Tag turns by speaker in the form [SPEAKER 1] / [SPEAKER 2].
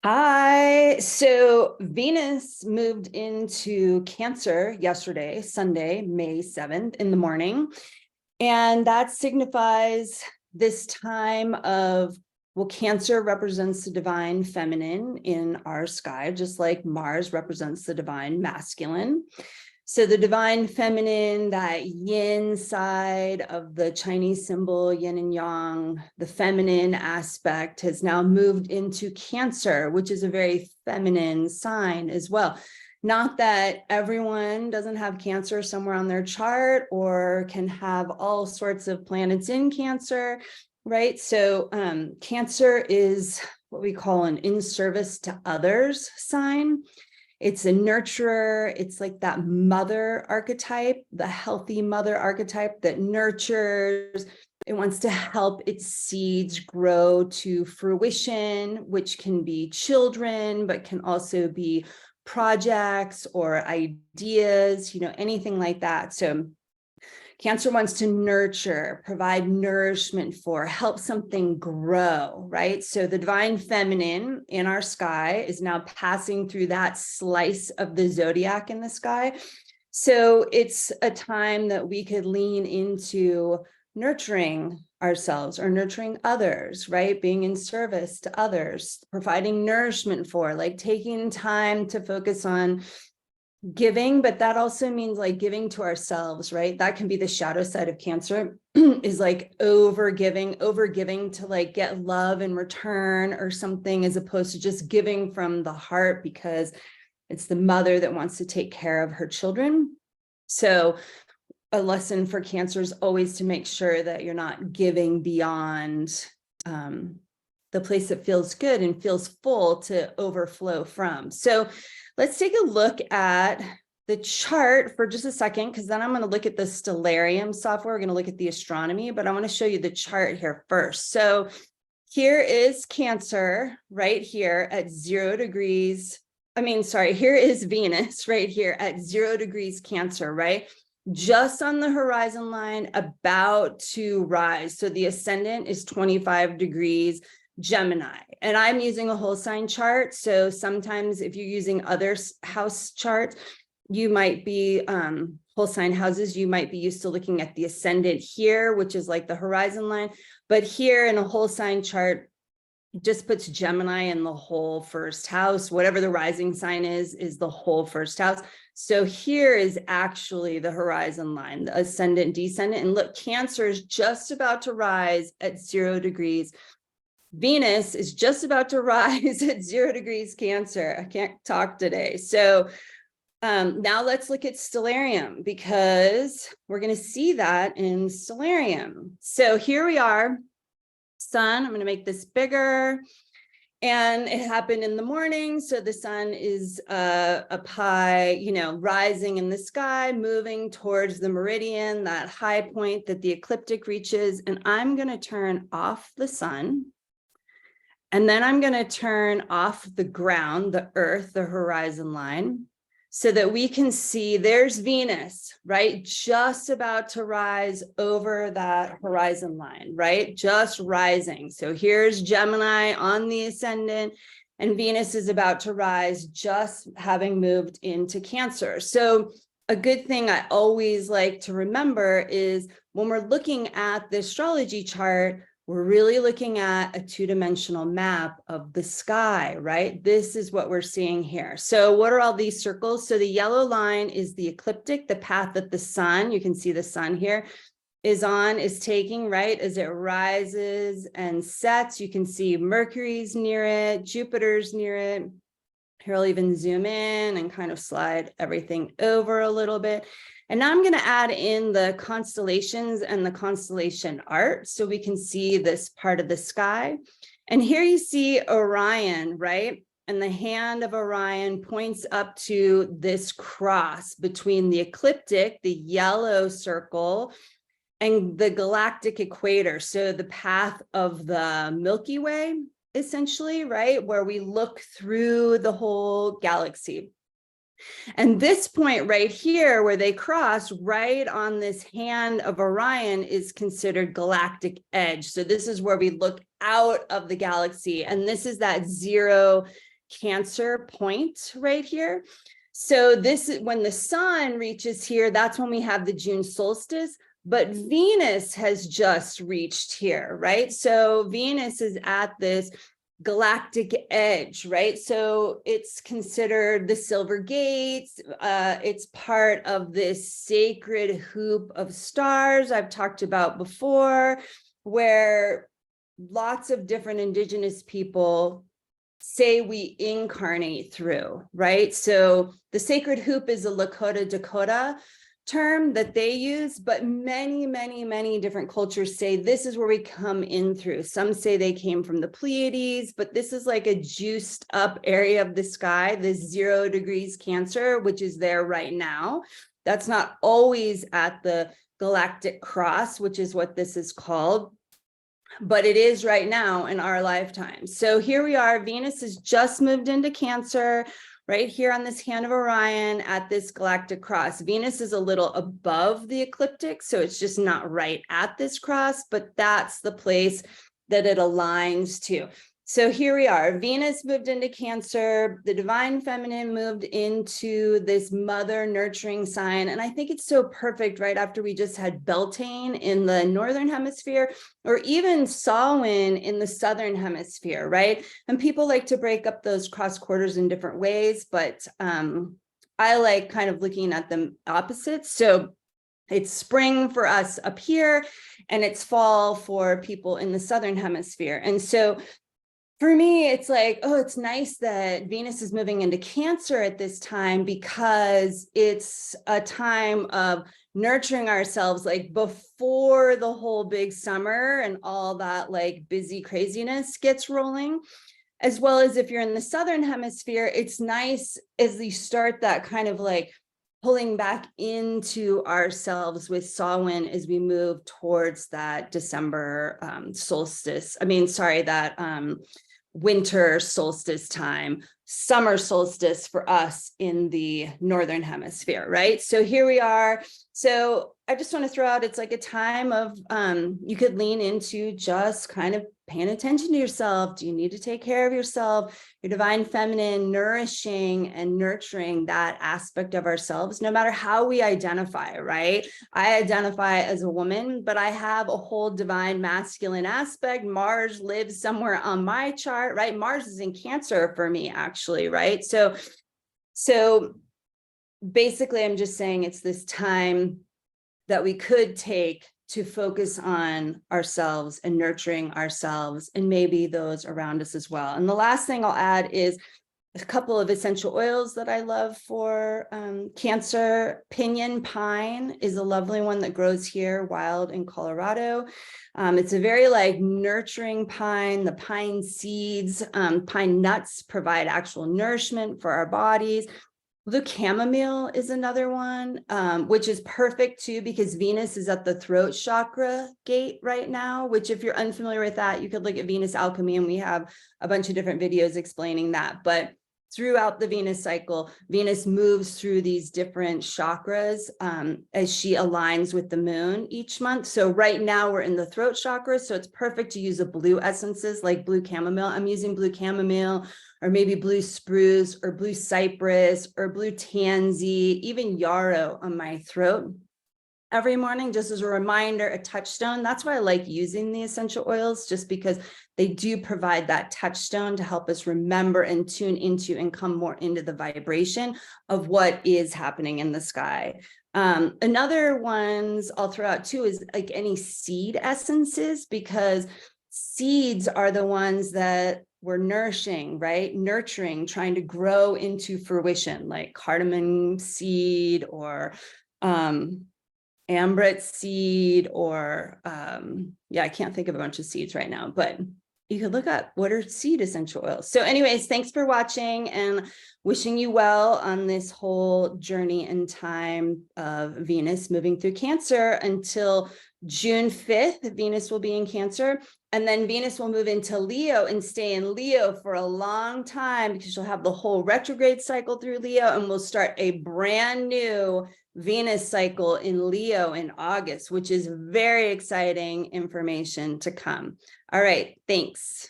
[SPEAKER 1] Hi. So Venus moved into Cancer yesterday, Sunday, May 7th in the morning. And that signifies this time of, well, Cancer represents the divine feminine in our sky, just like Mars represents the divine masculine. So the divine feminine, that yin side of the Chinese symbol, yin and yang, the feminine aspect has now moved into Cancer, which is a very feminine sign as well. Not that everyone doesn't have Cancer somewhere on their chart or can have all sorts of planets in Cancer, right? So Cancer is what we call an in service to others sign. It's a nurturer. It's like that mother archetype, the healthy mother archetype that nurtures. It wants to help its seeds grow to fruition, which can be children, but can also be projects or ideas, anything like that. So Cancer wants to nurture, provide nourishment for, help something grow, right? So the divine feminine in our sky is now passing through that slice of the zodiac in the sky. So it's a time that we could lean into nurturing ourselves or nurturing others, right? Being in service to others, providing nourishment for, like taking time to focus on giving, but that also means like giving to ourselves, right? That can be the shadow side of Cancer is like overgiving to like get love in return or something, as opposed to just giving from the heart because it's the mother that wants to take care of her children. So a lesson for Cancer is always to make sure that you're not giving beyond the place that feels good and feels full to overflow from. So let's take a look at the chart for just a second, because then I'm going to look at the Stellarium software. We're going to look at the astronomy, but I want to show you the chart here first. So here is Cancer right here at 0 degrees. Here is Venus right here at 0 degrees Cancer, right? Just on the horizon line, about to rise. So the ascendant is 25 degrees Gemini, and I'm using a whole sign chart. So sometimes if you're using other house charts, you might be whole sign houses, you might be used to looking at the ascendant here, which is like the horizon line. But here in a whole sign chart, it just puts Gemini in the whole first house. Whatever the rising sign is the whole first house. So here is actually the horizon line, the ascendant, descendant. And look, Cancer is just about to rise at 0 degrees. Venus is just about to rise at 0 degrees Cancer. I can't talk today. So now let's look at Stellarium, because we're going to see that in Stellarium. So here we are, sun. I'm going to make this bigger. And it happened in the morning. So the sun is up high, rising in the sky, moving towards the meridian, that high point that the ecliptic reaches. And I'm going to turn off the sun. And then I'm going to turn off the ground, the earth, the horizon line, so that we can see there's Venus, right? Just about to rise over that horizon line, right? Just rising. So here's Gemini on the ascendant, and Venus is about to rise, just having moved into Cancer. So a good thing I always like to remember is when we're looking at the astrology chart, we're really looking at a two-dimensional map of the sky, right? This is what we're seeing here. So what are all these circles? So the yellow line is the ecliptic, the path that the sun, you can see the sun here, is taking, right? As it rises and sets, you can see Mercury's near it, Jupiter's near it. Here, I'll even zoom in and kind of slide everything over a little bit. And now I'm going to add in the constellations and the constellation art so we can see this part of the sky. And here you see Orion, right? And the hand of Orion points up to this cross between the ecliptic, the yellow circle, and the galactic equator. So the path of the Milky Way, essentially, right? Where we look through the whole galaxy. And this point right here where they cross right on this hand of Orion is considered galactic edge. So this is where we look out of the galaxy. And this is that 0 Cancer point right here. So this is when the sun reaches here, that's when we have the June solstice, but Venus has just reached here, right? So Venus is at this galactic edge, right? So it's considered the silver gates. It's part of this sacred hoop of stars I've talked about before, where lots of different indigenous people say we incarnate through, right? So the sacred hoop is a Lakota Dakota term that they use, but many different cultures say this is where we come in through. Some say they came from the Pleiades, but this is like a juiced up area of the sky, this 0 degrees Cancer, which is there right now. That's not always at the galactic cross, which is what this is called, but it is right now in our lifetime. So here we are, Venus has just moved into Cancer, right here on this hand of Orion at this galactic cross. Venus is a little above the ecliptic, so it's just not right at this cross, but that's the place that it aligns to. So here we are, Venus moved into Cancer, the divine feminine moved into this mother nurturing sign. And I think it's so perfect right after we just had Beltane in the Northern Hemisphere, or even Samhain in the Southern Hemisphere, right? And people like to break up those cross quarters in different ways, but I like kind of looking at them opposites. So it's spring for us up here, and it's fall for people in the Southern Hemisphere. And so for me, it's like, oh, it's nice that Venus is moving into Cancer at this time, because it's a time of nurturing ourselves, like before the whole big summer and all that like busy craziness gets rolling. As well as if you're in the Southern Hemisphere, it's nice as we start that kind of like pulling back into ourselves with Samhain as we move towards that December solstice. That winter solstice time, summer solstice for us in the Northern Hemisphere, right? So here we are. So I just want to throw out, it's like a time of, you could lean into just kind of paying attention to yourself. Do you need to take care of yourself? Your divine feminine, nourishing and nurturing that aspect of ourselves, no matter how we identify, right? I identify as a woman, but I have a whole divine masculine aspect. Mars lives somewhere on my chart, right? Mars is in Cancer for me, actually, right? So basically, I'm just saying it's this time that we could take to focus on ourselves and nurturing ourselves and maybe those around us as well. And the last thing I'll add is a couple of essential oils that I love for Cancer. Pinyon pine is a lovely one that grows here wild in Colorado. It's a very like nurturing pine. The pine seeds, pine nuts provide actual nourishment for our bodies. Blue chamomile is another one, which is perfect too, because Venus is at the throat chakra gate right now, which if you're unfamiliar with that, you could look at Venus alchemy, and we have a bunch of different videos explaining that. But throughout the Venus cycle, Venus moves through these different chakras as she aligns with the moon each month. So right now we're in the throat chakra, so it's perfect to use a blue essences like blue chamomile. I'm using blue chamomile, or maybe blue spruce, or blue cypress, or blue tansy, even yarrow on my throat every morning, just as a reminder, a touchstone. That's why I like using the essential oils, just because they do provide that touchstone to help us remember and tune into and come more into the vibration of what is happening in the sky. Another ones I'll throw out too is like any seed essences, because seeds are the ones that we're nourishing, right? Nurturing, trying to grow into fruition, like cardamom seed, or ambret seed, or I can't think of a bunch of seeds right now, but you could look up what are seed essential oils. So anyways, thanks for watching, and wishing you well on this whole journey and time of Venus moving through Cancer until June 5th. Venus will be in Cancer, and then Venus will move into Leo and stay in Leo for a long time, because you'll have the whole retrograde cycle through Leo, and we'll start a brand new Venus cycle in Leo in August, which is very exciting information to come. All right, thanks.